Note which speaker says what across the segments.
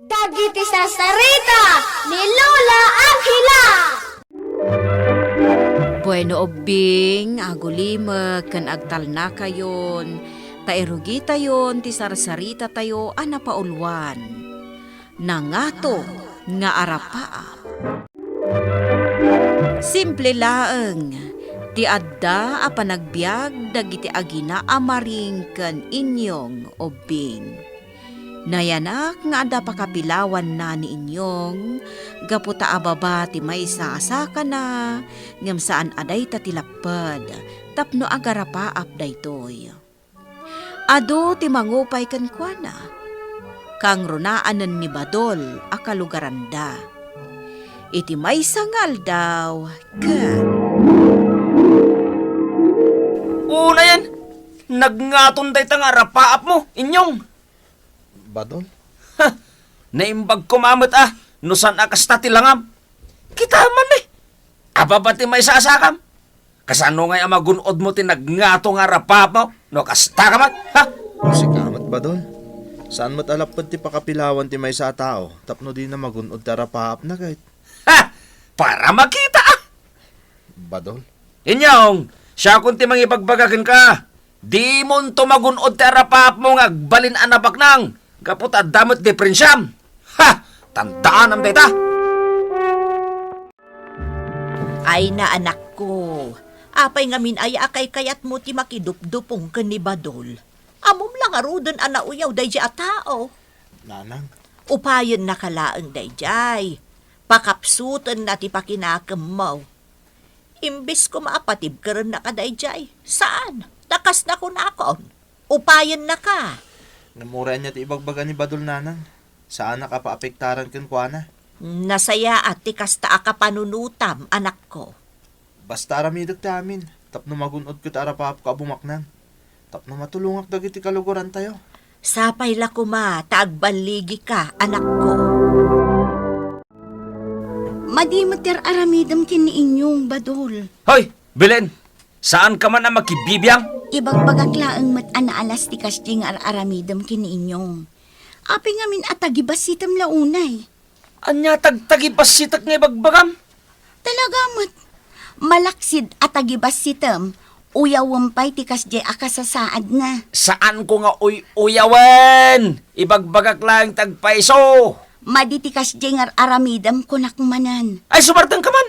Speaker 1: Dagiti sarita ni Lola Angela.
Speaker 2: Bueno obing, agulimag, kan agtal na kayon, tairugi tayon, ti sarsarita tayo, anapaulwan. Nangato, nga arapaap. Simple laeng, ti adda a panagbiag, dagiti agina amaring kan inyong obing. Nayanak nga ada pakapilawan na ni inyong, gaputa ababa ti maysa asaka na, ngam saan aday tatilapad, tapno agarapaap daytoy. Ado ti mangupay kan kuana, kang runaanan ni Badol akalugaranda. Iti maysa ngal daw,
Speaker 3: Una yan, nagngaton day tang arapaap mo, inyong.
Speaker 4: Badol?
Speaker 3: Naimbag kumamot nusan akas tatilangam. Kita man ababati may sasakam. Kasano ngay amagunod mo ti nagngato nga rapap mo, no kasta ka man, ha?
Speaker 4: Sikamat, Badol. Saan mo't alapad ti pakapilawan ti may sa tao, tapno di na magunod tarapaap na kahit.
Speaker 3: Ha! Para makita
Speaker 4: Badol?
Speaker 3: Inyong, siya kung ti mangipagbagagan ka. Di mon to magunod ti rapap mo nga agbalin anabak nang. Kaput at damot deprensiyam. Ha! Tandaan am data.
Speaker 5: Ay na anak ko, apay ngamin ay akay kayat mo ti makidupdupong ka ni Badol. Amom lang arudan anauyaw dayjay a tao.
Speaker 4: Nanang?
Speaker 5: Upayan na kalaang dayjay. Pakapsutan na ti pakinakam mo. Imbis ko maapatib ka rin na ka dayjay. Saan? Takas na ko nakon. Upayan na ka.
Speaker 4: Namura niya ti ibagbaga ni Badol, Nanang. Saan nakapaapektaran kan kuana?
Speaker 5: Nasaya at ti kasta akapanunutam, anak ko.
Speaker 4: Basta aramidok ti amin, tapno magunod ko tarapaap ka bumaknang. Tapno matulungak dagiti kaluguran tayo.
Speaker 5: Sapay la kuma, taagbaligi ka, anak ko.
Speaker 6: Madimater aramidam kini inyong Badol.
Speaker 3: Hoy, Belen, saan ka man na makibibiyang?
Speaker 6: Ibagbagak laeng mat anaalas ti kasting aramidam kini inyong. Api ngamin atagibasitam launay.
Speaker 3: Anya tagtagipas sitak nga ibagbagam?
Speaker 6: Talaga mat. Malaksid atagibasitam. Uyawampay ti kasdi akasasaad na.
Speaker 3: Saan ko nga uyawan? Ibagbagak lang tagpaiso.
Speaker 6: Madi ti kasdi aramidam kunakmanan.
Speaker 3: Ay, sumartang ka man.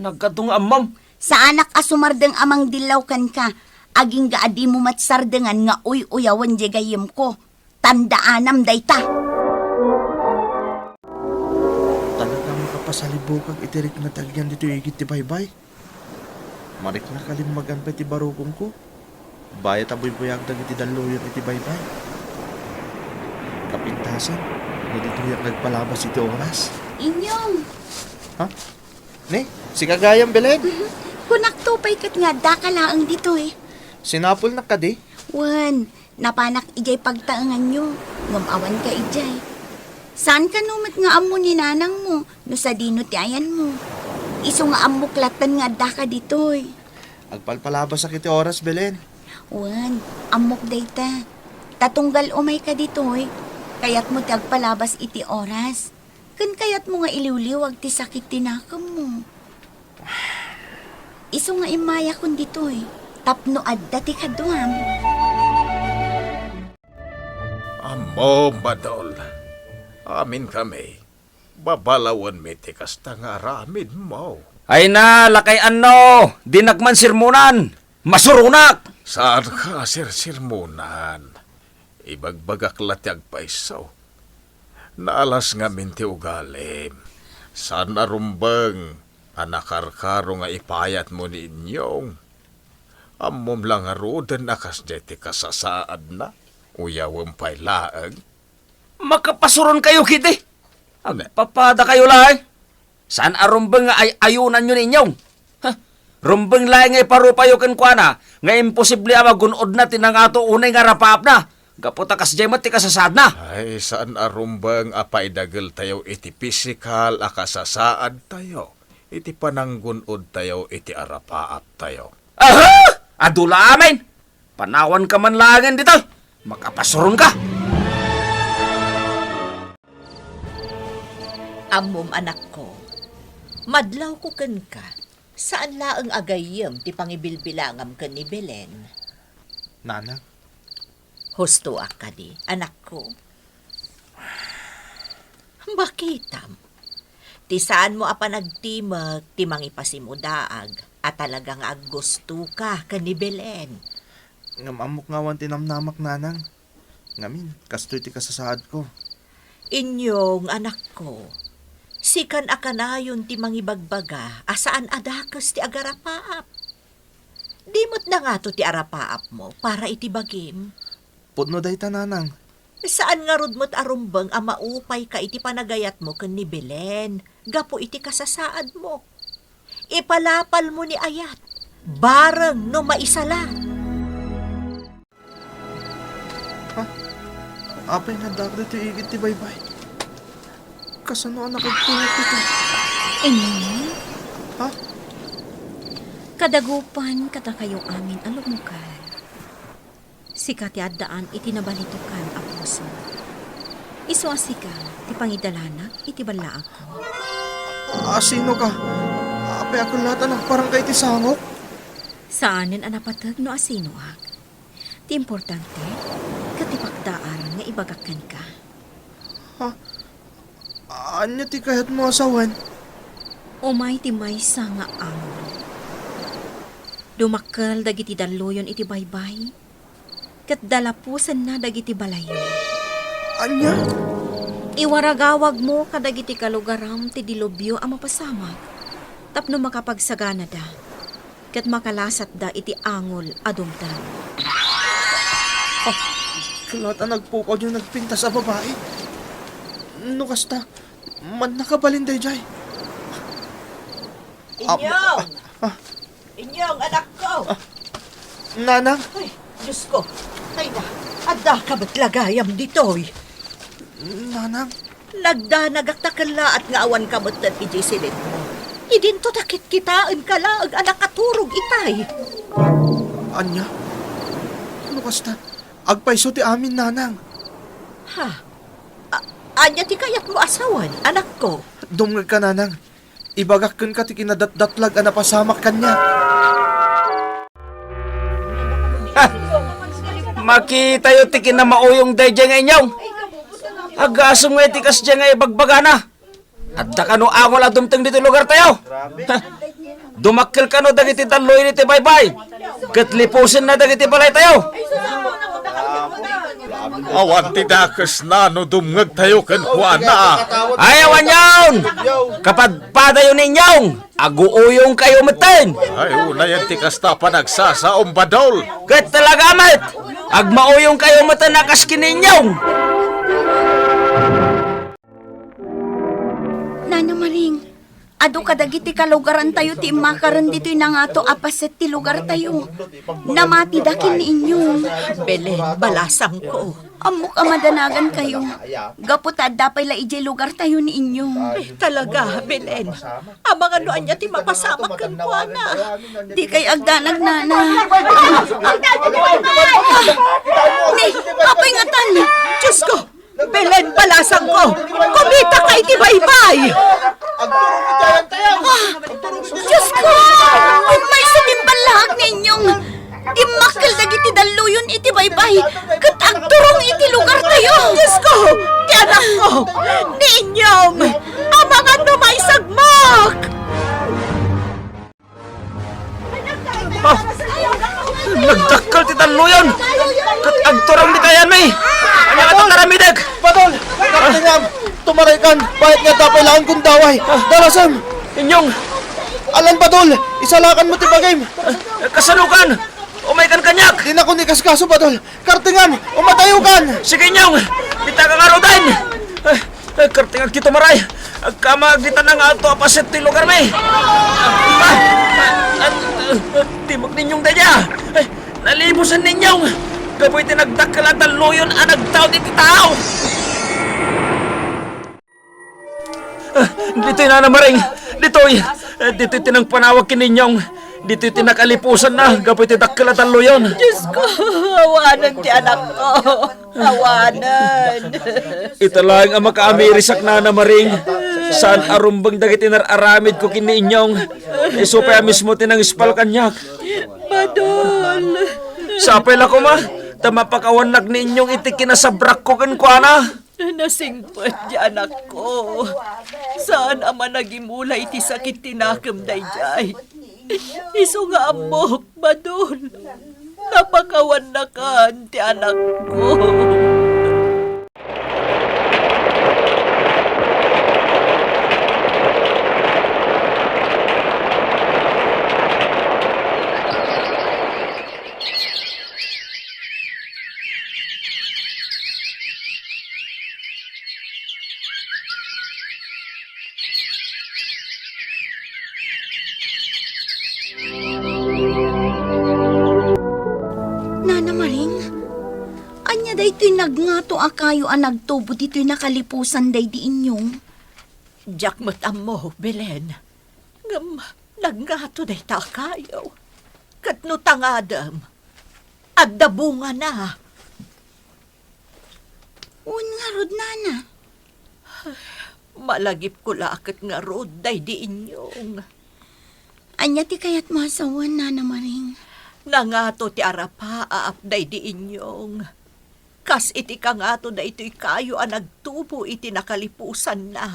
Speaker 3: Nagkatung amam.
Speaker 6: Sa anak asumardeng amang dilaw kan ka. Aging gaadi mo matsardengan nga uyawan di gayem ko. Tandaanam dayta.
Speaker 4: Talagang makapasalibukag itirik na tagyan dito igit ti baybay. Marik na kalimmagan pa iti barukong ko. Bayat aboy buyag dagiti daluyan iti baybay. Kapintasan, no dito yak nagpalabas iti oras.
Speaker 6: Inyong.
Speaker 4: Ha? Ne, si Kagayang Belen.
Speaker 6: Kunak tupay kat nga dakalaang dito eh.
Speaker 4: Sinapol na ka di.
Speaker 6: Wan, napanak ijay pagtaangan nyo. Ngumawan ka ijay. Saan ka numat nga amo ni nanang mo? No sa dino ti ayan mo. Iso nga amuklatan nga daka dito eh.
Speaker 4: Agpalpalabas sa kiti oras, Belen.
Speaker 6: Wan, amok dayta. Tatunggal umay ka dito eh. Kayat mo ti agpalabas iti oras. Kan kayat mo nga iliwliwag ti sakit tinakam mo. Iso nga imaya kun dito eh. Tapno adda ti kaduam.
Speaker 7: Amo, Badol. Amin kami. Babalawan mi ti kasta nga aramid mo.
Speaker 3: Ay na, lakay ano. Dinagman sirmunan. Masurunak.
Speaker 7: Saan ka sir-sirmunan? Ibagbagak latyag paisaw. Naalas nga minti ugalim. Saan arumbang anakarkaro nga ipayat mo ni inyong. Amom lang arudan akas jeti kasasaad na. Uyawang pay laag.
Speaker 3: Makapasuron kayo, kiti.
Speaker 7: Ano?
Speaker 3: Papada kayo lang. Saan arumbang nga ay ayunan nyo ninyong? Ha? Rumbang lang nga iparupayo kan kwa na. Nga imposible magunod na tinangato unay nga rapap na. Gaputakas jay mati kasasad na.
Speaker 7: Ay, saan arumbang apaidagal tayo iti pisikal akasasaad tayo. Iti pananggunod tayo iti arapaap tayo.
Speaker 3: Aha! Adula amin! Panawan ka man langan dito. Makapasuron ka.
Speaker 5: Amom anak ko, madlaw ko ken ka. Saan laang agayem ti pangibilbilangam ken ni Belen?
Speaker 4: Nanang,
Speaker 5: Husto ka di, anak ko. Bakitam. Ti saan mo apa nagtimag, ti mangipasimudaag, at talagang aggusto ka ken ni Belen.
Speaker 4: ngam amok ngawan tinamnamak nanang. Ngamin, kastoy ti kasasaad ko.
Speaker 5: Inyong anak ko, sikan akanayon ti mangibagbaga, asaan adakas ti agarapaap. Dimot na nga to ti arapaap mo, para iti bagim.
Speaker 4: Pudno day ta nanang.
Speaker 5: Saan nga rod mo't arumbang ang maupay ka iti panagayat mo ken ni Belen, gapo iti kasasaad mo. Ipalapal mo ni Ayat, bareng no maisala.
Speaker 4: Apay nga dak dito igit ti baybay. Kasano ang nakagtulog dito?
Speaker 2: Inyo,
Speaker 4: Ha?
Speaker 2: kadagupan kata kayo amin alumukal. Si kati addaan iti nabalitukan a puso. Isu asika, ti pangidalanak iti bala ako.
Speaker 4: Sino ka? Apay ako lahat anak parang kay ti sangok.
Speaker 2: Saanin ang napatag no asino ak. Ti importante, katipakdaaran nga ibagakan ka.
Speaker 4: Anya ti kayat mo asawan?
Speaker 2: Umay ti maysa nga amon. Dumakkel dagiti daluyon iti baybay. Kat dalapusan na dagiti balayo.
Speaker 4: Anya?
Speaker 2: Iwaragawag mo kadagiti kalugaram ti dilubyo ang mapasamak. Tapno makapagsagana da. Kat makalasat da iti angol adumtan.
Speaker 4: Kalat ang nagpukaw yung nagpinta sa babae. No kasta, man nakabalinday jay.
Speaker 5: Inyong! Inyong, anak ko!
Speaker 4: Nanang,
Speaker 5: Ay, Diyos ko! Ay na, adda ka ba't lagayam ditoy?
Speaker 4: nanang,
Speaker 5: Nagdanagak takala at nga awan ka ba't iti silid mo. Idinto takit kitaan ka laag anak katurog itay.
Speaker 4: anya? No kasta, agpaiso ti amin nanang.
Speaker 5: Ha? Anya ti kayat mo asawan, anak ko.
Speaker 4: Dumngag ka nanang. Ibagakkan ka ti kinadatdatlag ang napasamak kanya.
Speaker 3: Makita yung tikin na mauyong day dyan nga inyaw. Agasong nga itikas dyan nga ibagbagana. At da ka no angol adumteng dito lugar tayo. Dumakil ka no dagiti taloy ni ti baybay. Katlipusin na dagiti balay tayo.
Speaker 7: Awan ti dakes na no dumngag tayo ken Juana.
Speaker 3: Ayawan yawn! Kapag padayo ninyong, aguuyong kayo matin.
Speaker 7: Ay, una yan ti kasta pa nagsasaom badol.
Speaker 3: Kat talaga mat, agmauyong kayo matin nakaskin ninyong.
Speaker 6: Nana Maring, ado kadagiti kalugaran tayo ti makaran dito'y na nga to apaset ti lugar tayo. Namati dakin ni inyo.
Speaker 5: Belen, balasang ko.
Speaker 6: Amok amadanagan kayo. Gaputad dapay la ijay lugar tayo ni inyo.
Speaker 5: Talaga, Belen. Amang ano anya ti mapasamak kan Juana.
Speaker 6: Di kay agdanag nana. Ni, apay nga tan.
Speaker 5: Diyos ko! Belen, balasang ko! Kumita kay ti baybay!
Speaker 6: Diyos ko! Kung may sinimbalahag ninyong imakal dagiti daluyon iti baybay kat agturong iti lugar tayo.
Speaker 5: Diyos ko! Ti anak ko! Ni inyong! Amang ano may sagmak!
Speaker 3: Nagdakkel ti taluyon. Kat agturang di kayan may. Anya ka tataramidag.
Speaker 4: Badol! Kaptingam! Tumarikan! Bahit nga tapay laan kong daway! Dalasam!
Speaker 3: Inyong,
Speaker 4: Alan Badol! Isalakan mo ti bagay!
Speaker 3: kasalukan. Umay kan kanyak.
Speaker 4: Di na ko ni kaskaso Badol! Kartingam! Umatayo kan!
Speaker 3: Sige inyong, kita kang arudan. Kartingag kito maray. Agkamagditan na nga ito apaset ti lugar may. Timog ninyong daya. Nalibusan ninyong. Kapoy tinagdakkel at taluyon ang nagtao di tao. Dito'y nanamaring. Dito'y tinang panawag kininyong. Dito'y tinakalipusan na. Kapoy tinagdakkel at taluyon.
Speaker 5: Diyos ko! Awanan ti anak ko! Awanan!
Speaker 3: Ito lang ang makaamirisak nanamaring. Saan arumbang dagiti nararamid ko kini inyong? Isupaya mismo tinangispal kanyak.
Speaker 5: Badol!
Speaker 3: Sapay la ko ma, tamapakawanak ni inyong iti kinasabrak ko kan kuana.
Speaker 5: Nasingpet di anak ko. Saan ama nagimula iti sakit tinakam dayjay? Iso nga amok, Badol. Napakawan na kan ti anak ko.
Speaker 6: Nana Maring, anya day to'y nagngato akayo ang nagtubo dito'y nakalipusan day di inyong.
Speaker 5: Jack mo, Belen. Ngam, naggato day ta kayo. Katno tangadam. Adda bunga na.
Speaker 6: Un nga rod, Nana.
Speaker 5: Malagip ko lakit nga rod day di inyong.
Speaker 6: Anya ti kayat masawan, Nana Maring.
Speaker 5: Nangato ti arapa aapday di inyong. Kas iti kangato na ito'y kayo ang nagtubo iti nakalipusan na.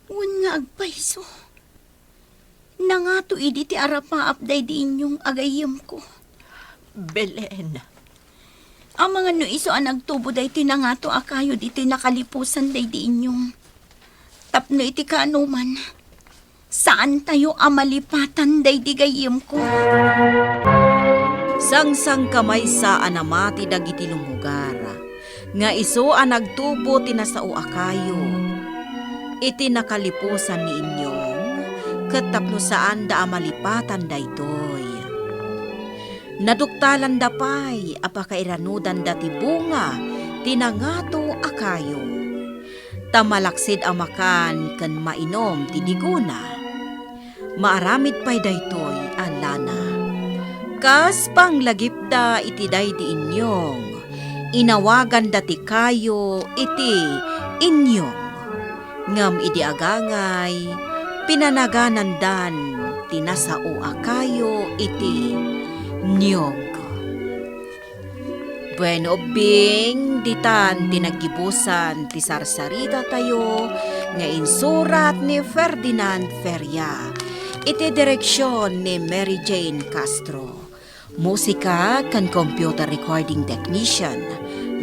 Speaker 6: Un nga agpaiso. Nangato idi ti arapa apday di inyong agayim ko.
Speaker 5: Belen,
Speaker 6: Ang mga no iso ang nagtubo day tinangato akayo dito'y nakalipusan day di inyong. Tapno iti kaanuman. Saan tayo amalipatan day di gayim ko?
Speaker 2: Sangsang kamay sa anamati dagiti lumugar. Nga iso ang nagtubo tinasao akayo. Iti nakalipusan ni inyong, katapno saan da amalipatan daytoy. Naduktalan da pay, apakairanudan dati bunga, tinangato akayo. Tamalaksid amakan kan mainom ti diguna. Maaramid pay daytoy alana. Kas panglagip da iti day di inyong, inawagan dati kayo iti inyong. Ngam idi agangay, pinanaganan dan tinasao akayo iti niyog. Bueno, Bing, ditan tinagibusan ti sarsarita tayo nga insurat ni Ferdinand Feria. Iti direksyon ni Mary Jane Castro. Musika kan computer recording technician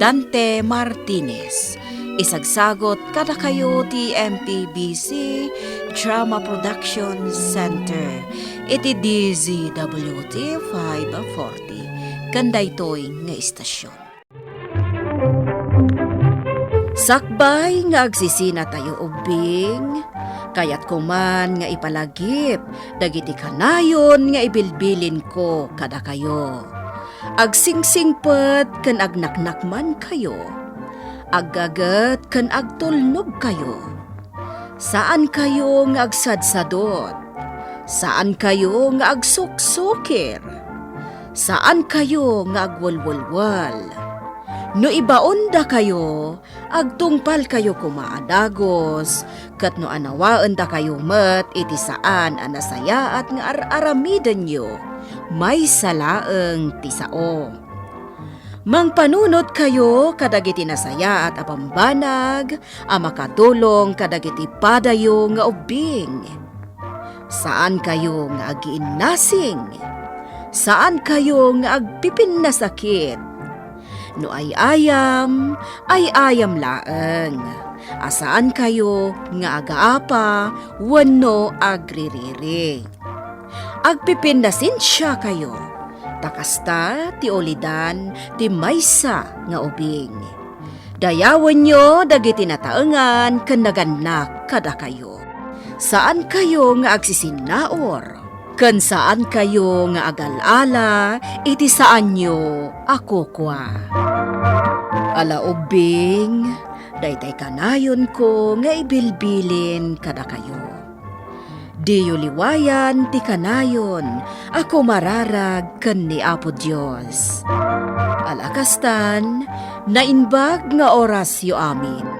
Speaker 2: Dante Martinez. Isagsagot kada kayo ti MPBC Drama Production Center. Iti DZWT 540. Kanday to'y nga istasyon. Sakbay nga agsisina tayo ubing, kayat kuman nga ipalagip, dagiti kanayon nga ibilbilin ko kada kayo. Agsingsingpet kan agnaknakman kayo, aggagat kan agtulnog kayo. Saan kayo nga agsadsadot? Saan kayo nga agsuksukir? Saan kayo nga agwalwalwal? No ibaon da kayo, agtungpal kayo kumaadagos, kat no anawaan da kayo met iti saan anasaya at nga aramidan nyo, may salaeng tisao. Mangpanunot kayo kadagiti nasaya at apambanag, amakatulong kadagiti padayo nga ubing. Saan kayo nga agiinnasing? Saan kayo nga agpipin na sakit? No ay ayam laeng. Asaan kayo nga agaapa, wano agririri. Agpipindasin siya kayo. Takasta ti olidan ti maysa nga ubing. Dayawan nyo dagiti nataengan ken naganak kada kayo. Saan kayo nga agsisinaor? Ken saan kayo nga agalala, iti saan nyo ako kwa. Ala ubing, daytay kanayon ko nga ibilbilin kada kayo. Diyo liwayan ti kanayon, ako mararag ken ni Apo Dios. Alakastan, Nainbag nga oras yu amin.